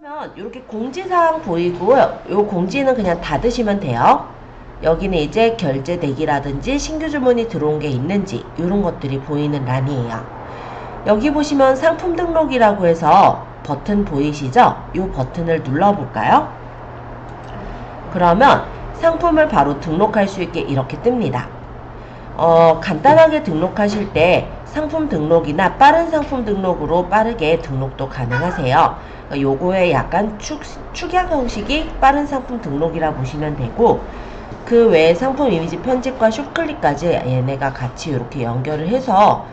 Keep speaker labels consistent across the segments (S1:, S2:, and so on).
S1: 그러면 이렇게 공지사항 보이고요. 이 공지는 그냥 닫으시면 돼요. 여기는 이제 결제 대기라든지 신규 주문이 들어온 게 있는지 이런 것들이 보이는 란이에요. 여기 보시면 상품 등록이라고 해서 버튼 보이시죠? 이 버튼을 눌러볼까요? 그러면 상품을 바로 등록할 수 있게 이렇게 뜹니다. 간단하게 등록하실 때 상품 등록이나 빠른 상품 등록으로 빠르게 등록도 가능하세요. 요거의 약간 축약 형식이 빠른 상품 등록이라 보시면 되고, 그 외에 상품 이미지 편집과 슈클릭까지 얘네가 같이 이렇게 연결을 해서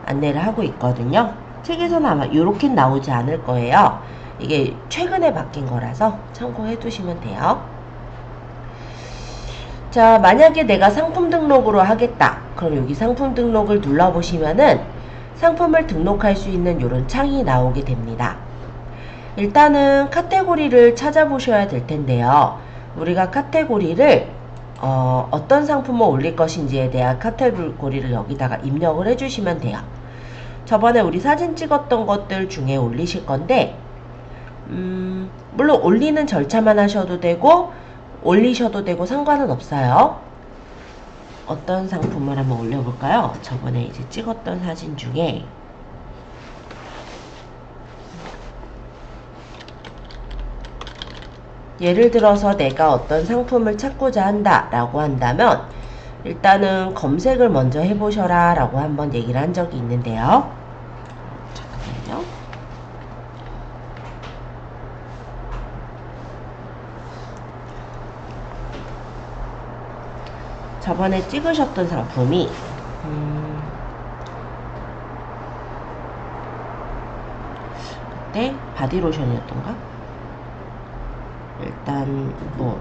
S1: 안내를 하고 있거든요. 책에서는 아마 이렇게 나오지 않을 거예요. 이게 최근에 바뀐 거라서 참고해 두시면 돼요. 자, 만약에 내가 상품 등록으로 하겠다. 그럼 여기 상품 등록을 눌러보시면은 상품을 등록할 수 있는 이런 창이 나오게 됩니다. 일단은 카테고리를 찾아보셔야 될 텐데요. 우리가 카테고리를 어떤 상품을 올릴 것인지에 대한 카테고리를 여기다가 입력을 해주시면 돼요. 저번에 우리 사진 찍었던 것들 중에 올리실 건데 물론 올리는 절차만 하셔도 되고 올리셔도 되고 상관은 없어요. 어떤 상품을 한번 올려볼까요? 저번에 이제 찍었던 사진 중에 예를 들어서 내가 어떤 상품을 찾고자 한다 라고 한다면 일단은 검색을 먼저 해보셔라 라고 한번 얘기를 한 적이 있는데요. 잠깐만요. 저번에 찍으셨던 상품이 그때 바디로션이었던가? 일단 뭐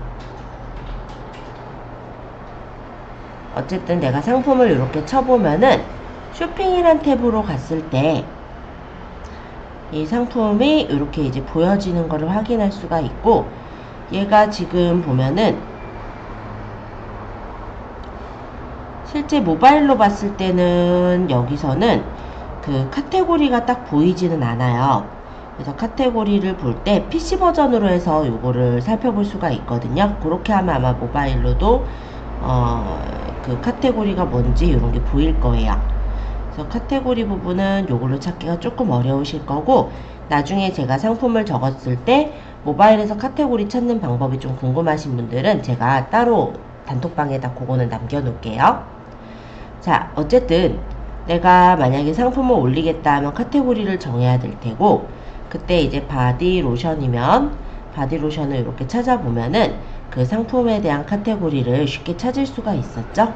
S1: 어쨌든 내가 상품을 이렇게 쳐보면은 쇼핑이란 탭으로 갔을 때 이 상품이 이렇게 이제 보여지는 거를 확인할 수가 있고, 얘가 지금 보면은 실제 모바일로 봤을 때는 여기서는 그 카테고리가 딱 보이지는 않아요. 그래서 카테고리를 볼 때 PC 버전으로 해서 요거를 살펴볼 수가 있거든요. 그렇게 하면 아마 모바일로도 그 카테고리가 뭔지 이런 게 보일 거예요. 그래서 카테고리 부분은 요걸로 찾기가 조금 어려우실 거고, 나중에 제가 상품을 적었을 때 모바일에서 카테고리 찾는 방법이 좀 궁금하신 분들은 제가 따로 단톡방에다 그거는 남겨놓을게요. 자, 어쨌든 내가 만약에 상품을 올리겠다 하면 카테고리를 정해야 될 테고, 그때 이제 바디 로션이면 바디 로션을 이렇게 찾아보면은 그 상품에 대한 카테고리를 쉽게 찾을 수가 있었죠.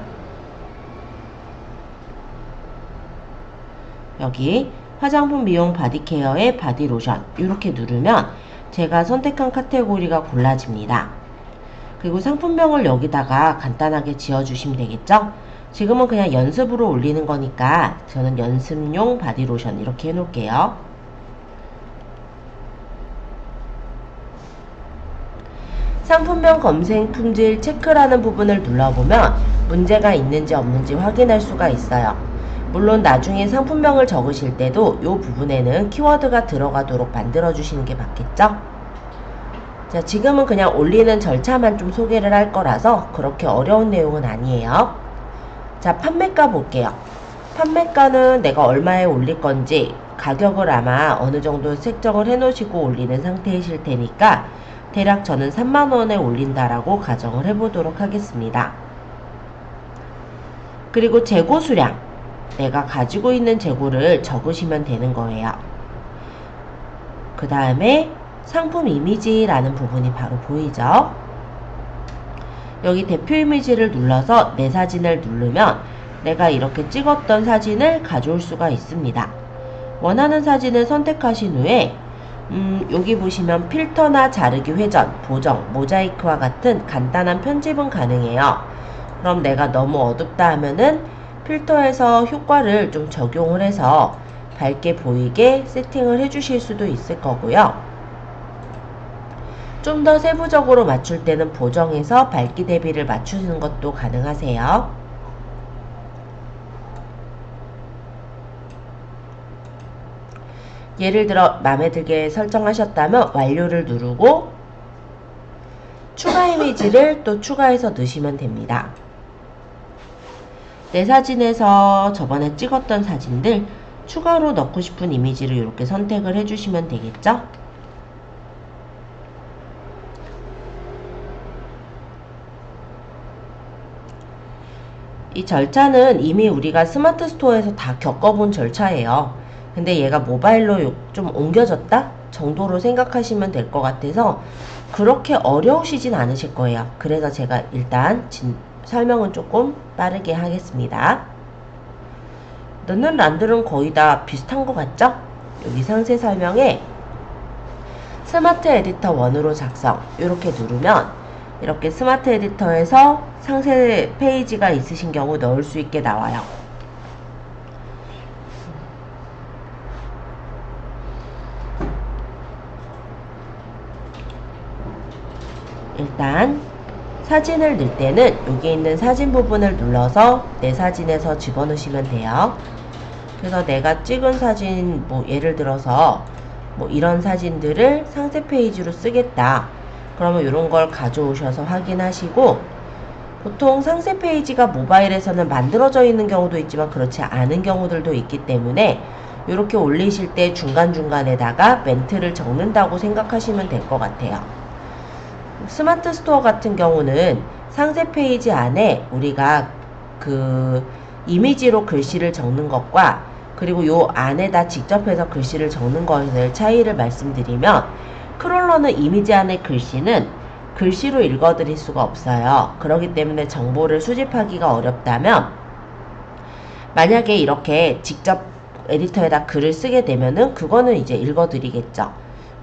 S1: 여기 화장품 미용 바디케어의 바디로션 이렇게 누르면 제가 선택한 카테고리가 골라집니다. 그리고 상품명을 여기다가 간단하게 지어주시면 되겠죠. 지금은 그냥 연습으로 올리는 거니까 저는 연습용 바디로션 이렇게 해놓을게요. 상품명 검색 품질 체크라는 부분을 눌러보면 문제가 있는지 없는지 확인할 수가 있어요. 물론 나중에 상품명을 적으실 때도 이 부분에는 키워드가 들어가도록 만들어 주시는 게 맞겠죠? 자, 지금은 그냥 올리는 절차만 좀 소개를 할 거라서 그렇게 어려운 내용은 아니에요. 자, 판매가 볼게요. 판매가는 내가 얼마에 올릴 건지 가격을 아마 어느 정도 책정을 해 놓으시고 올리는 상태이실 테니까 대략 저는 3만원에 올린다라고 가정을 해보도록 하겠습니다. 그리고 재고 수량, 내가 가지고 있는 재고를 적으시면 되는 거예요. 그 다음에 상품 이미지라는 부분이 바로 보이죠. 여기 대표 이미지를 눌러서 내 사진을 누르면 내가 이렇게 찍었던 사진을 가져올 수가 있습니다. 원하는 사진을 선택하신 후에 여기 보시면 필터나 자르기 회전, 보정, 모자이크와 같은 간단한 편집은 가능해요. 그럼 내가 너무 어둡다 하면은 필터에서 효과를 좀 적용을 해서 밝게 보이게 세팅을 해주실 수도 있을 거고요. 좀 더 세부적으로 맞출 때는 보정해서 밝기 대비를 맞추는 것도 가능하세요. 예를 들어 마음에 들게 설정하셨다면 완료를 누르고 추가 이미지를 또 추가해서 넣으시면 됩니다. 내 사진에서 저번에 찍었던 사진들 추가로 넣고 싶은 이미지를 이렇게 선택을 해주시면 되겠죠? 이 절차는 이미 우리가 스마트 스토어에서 다 겪어본 절차예요. 근데 얘가 모바일로 좀 옮겨졌다 정도로 생각하시면 될 것 같아서 그렇게 어려우시진 않으실 거예요. 그래서 제가 일단 설명은 조금 빠르게 하겠습니다. 넣는 란들은 거의 다 비슷한 것 같죠? 여기 상세 설명에 스마트 에디터 1으로 작성 이렇게 누르면 이렇게 스마트 에디터에서 상세 페이지가 있으신 경우 넣을 수 있게 나와요. 일단 사진을 넣을 때는 여기 있는 사진 부분을 눌러서 내 사진에서 집어넣으시면 돼요. 그래서 내가 찍은 사진 뭐 예를 들어서 뭐 이런 사진들을 상세 페이지로 쓰겠다. 그러면 이런 걸 가져오셔서 확인하시고 보통 상세 페이지가 모바일에서는 만들어져 있는 경우도 있지만 그렇지 않은 경우들도 있기 때문에 이렇게 올리실 때 중간중간에다가 멘트를 적는다고 생각하시면 될 것 같아요. 스마트 스토어 같은 경우는 상세 페이지 안에 우리가 그 이미지로 글씨를 적는 것과 그리고 요 안에다 직접 해서 글씨를 적는 것의 차이를 말씀드리면 크롤러는 이미지 안에 글씨는 글씨로 읽어드릴 수가 없어요. 그렇기 때문에 정보를 수집하기가 어렵다면 만약에 이렇게 직접 에디터에다 글을 쓰게 되면은 그거는 이제 읽어드리겠죠.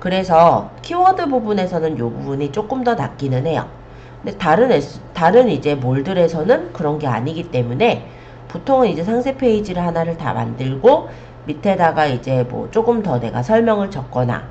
S1: 그래서 키워드 부분에서는 이 부분이 조금 더 낫기는 해요. 근데 다른 이제 몰들에서는 그런 게 아니기 때문에 보통은 이제 상세 페이지를 하나를 다 만들고 밑에다가 이제 뭐 조금 더 내가 설명을 적거나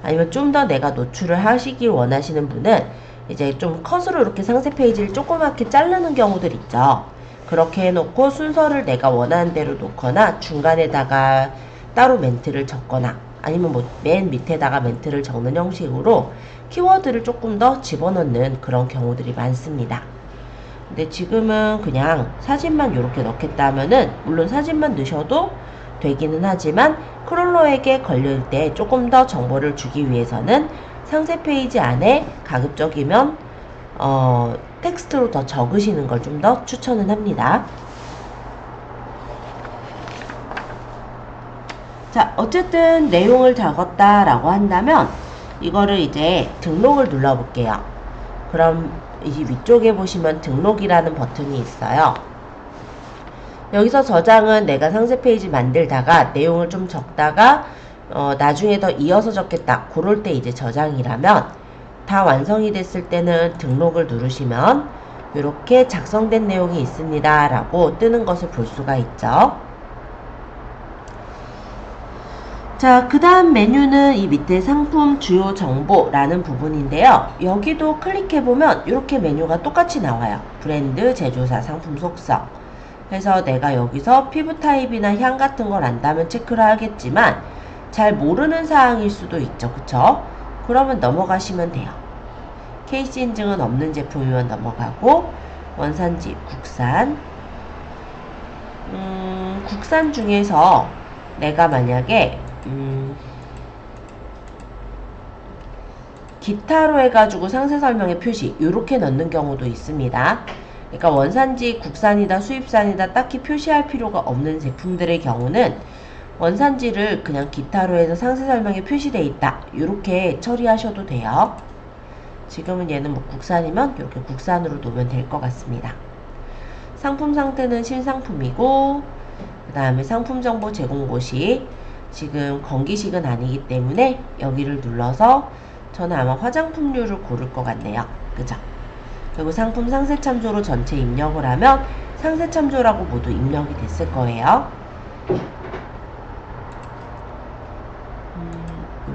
S1: 아니면 좀 더 내가 노출을 하시길 원하시는 분은 이제 좀 컷으로 이렇게 상세 페이지를 조그맣게 자르는 경우들 있죠. 그렇게 해놓고 순서를 내가 원하는 대로 놓거나 중간에다가 따로 멘트를 적거나 아니면 뭐 맨 밑에다가 멘트를 적는 형식으로 키워드를 조금 더 집어넣는 그런 경우들이 많습니다. 근데 지금은 그냥 사진만 이렇게 넣겠다 하면은 물론 사진만 넣으셔도 되기는 하지만 크롤러에게 걸릴 때 조금 더 정보를 주기 위해서는 상세 페이지 안에 가급적이면 텍스트로 더 적으시는 걸 좀 더 추천은 합니다. 자, 어쨌든 내용을 적었다라고 한다면 이거를 이제 등록을 눌러볼게요. 그럼 이 위쪽에 보시면 등록이라는 버튼이 있어요. 여기서 저장은 내가 상세 페이지 만들다가 내용을 좀 적다가 나중에 더 이어서 적겠다. 그럴 때 이제 저장이라면 다 완성이 됐을 때는 등록을 누르시면 이렇게 작성된 내용이 있습니다. 라고 뜨는 것을 볼 수가 있죠. 자, 그 다음 메뉴는 이 밑에 상품 주요 정보라는 부분인데요. 여기도 클릭해보면 이렇게 메뉴가 똑같이 나와요. 브랜드, 제조사, 상품 속성. 그래서 내가 여기서 피부 타입이나 향 같은 걸 안다면 체크를 하겠지만 잘 모르는 사항일 수도 있죠. 그쵸? 그러면 넘어가시면 돼요. 케이스 인증은 없는 제품이면 넘어가고 원산지 국산 국산 중에서 내가 만약에 기타로 해가지고 상세 설명의 표시 이렇게 넣는 경우도 있습니다. 그러니까 원산지 국산이다 수입산이다 딱히 표시할 필요가 없는 제품들의 경우는 원산지를 그냥 기타로 해서 상세 설명에 표시되어 있다 이렇게 처리하셔도 돼요. 지금은 얘는 뭐 국산이면 이렇게 국산으로 놓으면 될 것 같습니다. 상품 상태는 신상품이고 그 다음에 상품 정보 제공 곳이 지금 건기식은 아니기 때문에 여기를 눌러서 저는 아마 화장품류를 고를 것 같네요. 그죠? 그리고 상품 상세 참조로 전체 입력을 하면 상세 참조라고 모두 입력이 됐을 거예요.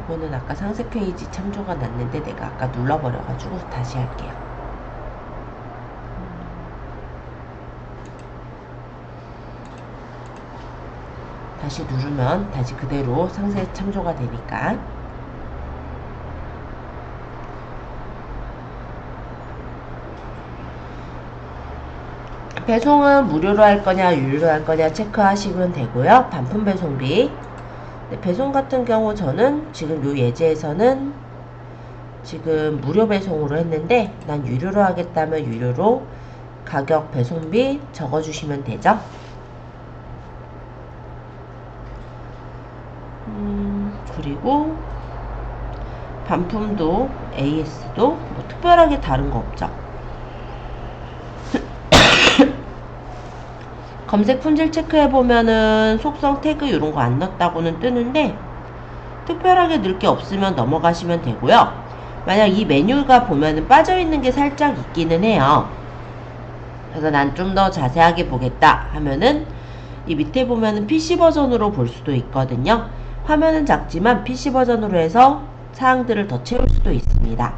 S1: 이거는 아까 상세 페이지 참조가 났는데 내가 아까 눌러버려가지고 다시 할게요. 다시 누르면 다시 그대로 상세 참조가 되니까. 배송은 무료로 할 거냐 유료로 할 거냐 체크하시면 되고요. 반품 배송비. 배송 같은 경우 저는 지금 요 예제에서는 지금 무료 배송으로 했는데 난 유료로 하겠다면 유료로 가격 배송비 적어주시면 되죠. 그리고 반품도 AS도 뭐 특별하게 다른 거 없죠. 검색 품질 체크해보면은 속성 태그 이런 거 안 넣었다고는 뜨는데 특별하게 넣을 게 없으면 넘어가시면 되고요. 만약 이 메뉴가 보면은 빠져있는 게 살짝 있기는 해요. 그래서 난 좀 더 자세하게 보겠다 하면은 이 밑에 보면은 PC 버전으로 볼 수도 있거든요. 화면은 작지만 PC 버전으로 해서 사항들을 더 채울 수도 있습니다.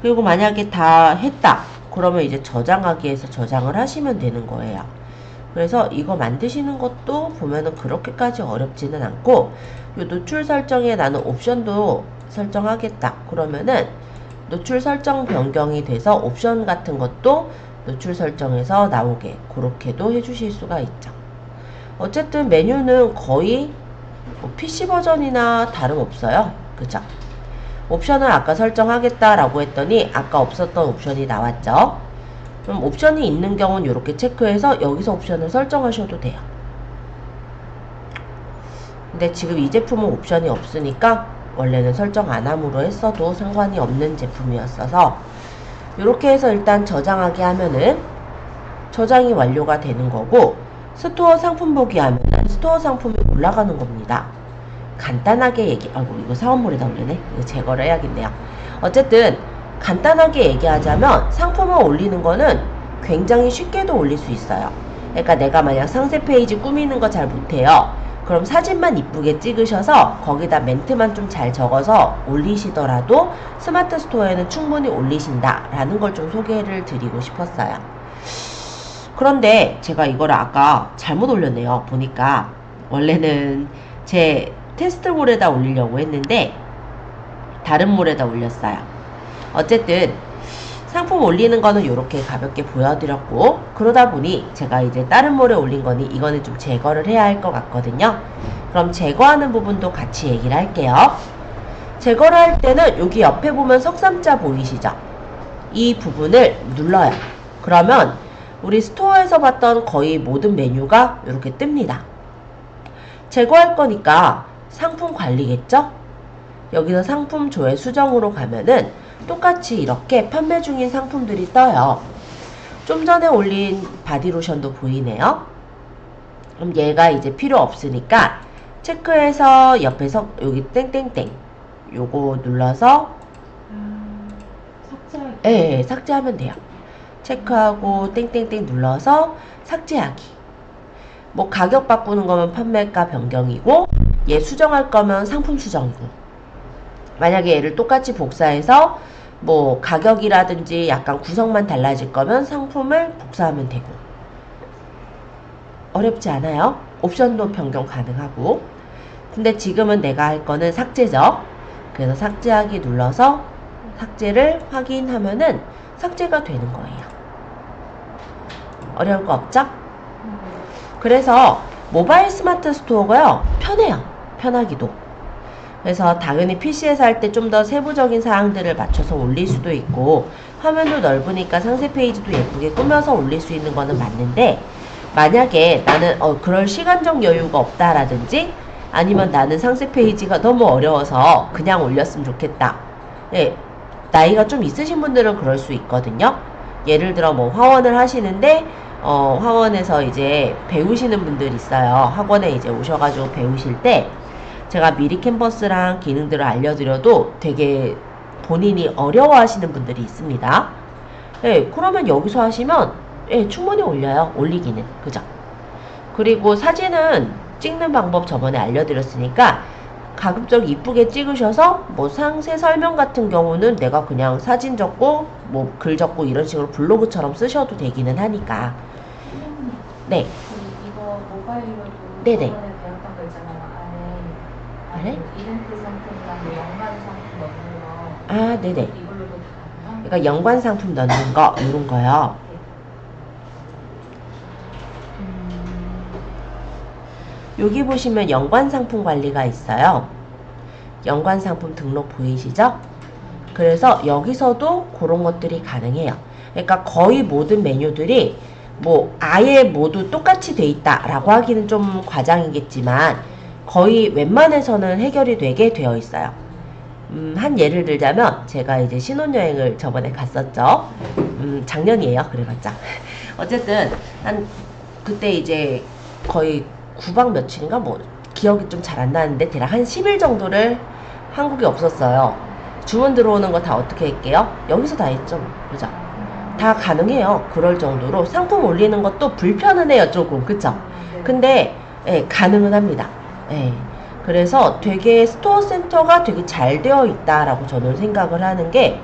S1: 그리고 만약에 다 했다 그러면 이제 저장하기에서 저장을 하시면 되는 거예요. 그래서 이거 만드시는 것도 보면은 그렇게까지 어렵지는 않고, 요 노출 설정에 나는 옵션도 설정하겠다 그러면은 노출 설정 변경이 돼서 옵션 같은 것도 노출 설정에서 나오게 그렇게도 해주실 수가 있죠. 어쨌든 메뉴는 거의 뭐 PC 버전이나 다름없어요. 그죠? 옵션을 아까 설정하겠다라고 했더니 아까 없었던 옵션이 나왔죠. 그럼 옵션이 있는 경우는 이렇게 체크해서 여기서 옵션을 설정하셔도 돼요. 근데 지금 이 제품은 옵션이 없으니까 원래는 설정 안 함으로 했어도 상관이 없는 제품이었어서 이렇게 해서 일단 저장하게 하면은 저장이 완료가 되는 거고, 스토어 상품 보기 하면은 스토어 상품이 올라가는 겁니다. 간단하게 아이고 이거 사원몰에다 올리네. 이거 제거를 해야겠네요. 어쨌든 간단하게 얘기하자면 상품을 올리는 거는 굉장히 쉽게도 올릴 수 있어요. 그러니까 내가 만약 상세 페이지 꾸미는 거 잘 못해요. 그럼 사진만 이쁘게 찍으셔서 거기다 멘트만 좀 잘 적어서 올리시더라도 스마트 스토어에는 충분히 올리신다 라는 걸 좀 소개를 드리고 싶었어요. 그런데 제가 이거를 아까 잘못 올렸네요. 보니까 원래는 제 테스트몰에다 올리려고 했는데 다른 몰에다 올렸어요. 어쨌든 상품 올리는 거는 이렇게 가볍게 보여드렸고, 그러다 보니 제가 이제 다른 몰에 올린 거니 이거는 좀 제거를 해야 할 것 같거든요. 그럼 제거하는 부분도 같이 얘기를 할게요. 제거를 할 때는 여기 옆에 보면 석삼자 보이시죠? 이 부분을 눌러요. 그러면 우리 스토어에서 봤던 거의 모든 메뉴가 이렇게 뜹니다. 제거할 거니까 상품 관리겠죠? 여기서 상품 조회 수정으로 가면은 똑같이 이렇게 판매 중인 상품들이 떠요. 좀 전에 올린 바디로션도 보이네요. 그럼 얘가 이제 필요 없으니까 체크해서 옆에서 여기 땡땡땡 요거 눌러서 삭제하기. 삭제하면 돼요. 체크하고 땡땡땡 눌러서 삭제하기. 뭐 가격 바꾸는 거면 판매가 변경이고, 얘 수정할 거면 상품 수정이고, 만약에 얘를 똑같이 복사해서 뭐 가격이라든지 약간 구성만 달라질 거면 상품을 복사하면 되고, 어렵지 않아요. 옵션도 변경 가능하고. 근데 지금은 내가 할 거는 삭제죠. 그래서 삭제하기 눌러서 삭제를 확인하면은 삭제가 되는 거예요. 어려울 거 없죠? 그래서 모바일 스마트 스토어가요 편해요. 편하기도. 그래서 당연히 PC에서 할 때 좀 더 세부적인 사항들을 맞춰서 올릴 수도 있고, 화면도 넓으니까 상세 페이지도 예쁘게 꾸며서 올릴 수 있는 거는 맞는데, 만약에 나는 그럴 시간적 여유가 없다라든지 아니면 나는 상세 페이지가 너무 어려워서 그냥 올렸으면 좋겠다. 네, 나이가 좀 있으신 분들은 그럴 수 있거든요. 예를 들어 뭐 화원을 하시는데 화원에서 이제 배우시는 분들 있어요. 학원에 이제 오셔가지고 배우실 때 제가 미리 캔버스랑 기능들을 알려드려도 되게 본인이 어려워하시는 분들이 있습니다. 예, 그러면 여기서 하시면 충분히 올려요. 올리기는. 그죠? 그리고 사진은 찍는 방법 저번에 알려드렸으니까 가급적 이쁘게 찍으셔서 뭐 상세 설명 같은 경우는 내가 그냥 사진 적고 뭐 글 적고 이런 식으로 블로그처럼 쓰셔도 되기는 하니까. 네.
S2: 이거 모바일로도
S1: 네네.
S2: 저번에 배웠던
S1: 네?
S2: 이벤트 상품이랑 연간 상품 넣는 거.
S1: 아, 네네.
S2: 이걸로도 다 가능한?
S1: 그러니까 연관 상품 넣는 거, 이런 거요. 여기 보시면 연관 상품 관리가 있어요. 연관 상품 등록 보이시죠? 그래서 여기서도 그런 것들이 가능해요. 그러니까 거의 모든 메뉴들이 뭐 아예 모두 똑같이 돼 있다라고 하기는 좀 과장이겠지만 거의 웬만해서는 해결이 되게 되어 있어요. 한 예를 들자면 제가 이제 신혼여행을 저번에 갔었죠. 작년이에요. 그래봤자. 어쨌든 한 그때 이제 거의 9박 며칠인가 뭐 기억이 좀 잘 안 나는데 대략 한 10일 정도를 한국에 없었어요. 주문 들어오는 거 다 어떻게 할게요? 여기서 다 했죠. 그죠? 다 가능해요. 그럴 정도로 상품 올리는 것도 불편은 해요. 조금. 그쵸? 근데 예, 가능은 합니다. 예. 그래서 되게 스토어 센터가 되게 잘 되어 있다라고 저는 생각을 하는 게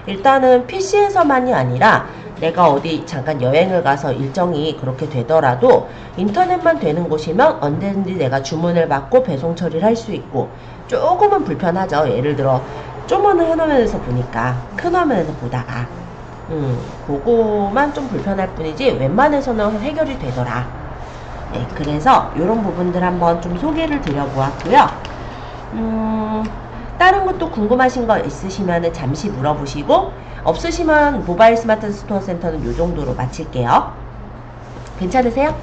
S1: 일단은 PC에서만이 아니라 내가 어디 잠깐 여행을 가서 일정이 그렇게 되더라도 인터넷만 되는 곳이면 언제든지 내가 주문을 받고 배송 처리를 할 수 있고 조금은 불편하죠. 예를 들어 조그마한 화면에서 보니까 큰 화면에서 보다가 그거만 좀 불편할 뿐이지 웬만해서는 해결이 되더라. 네, 그래서 이런 부분들 한번 좀 소개를 드려보았고요. 다른 것도 궁금하신 거 있으시면 잠시 물어보시고 없으시면 모바일 스마트 스토어 센터는 이 정도로 마칠게요. 괜찮으세요?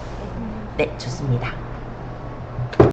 S1: 네, 좋습니다.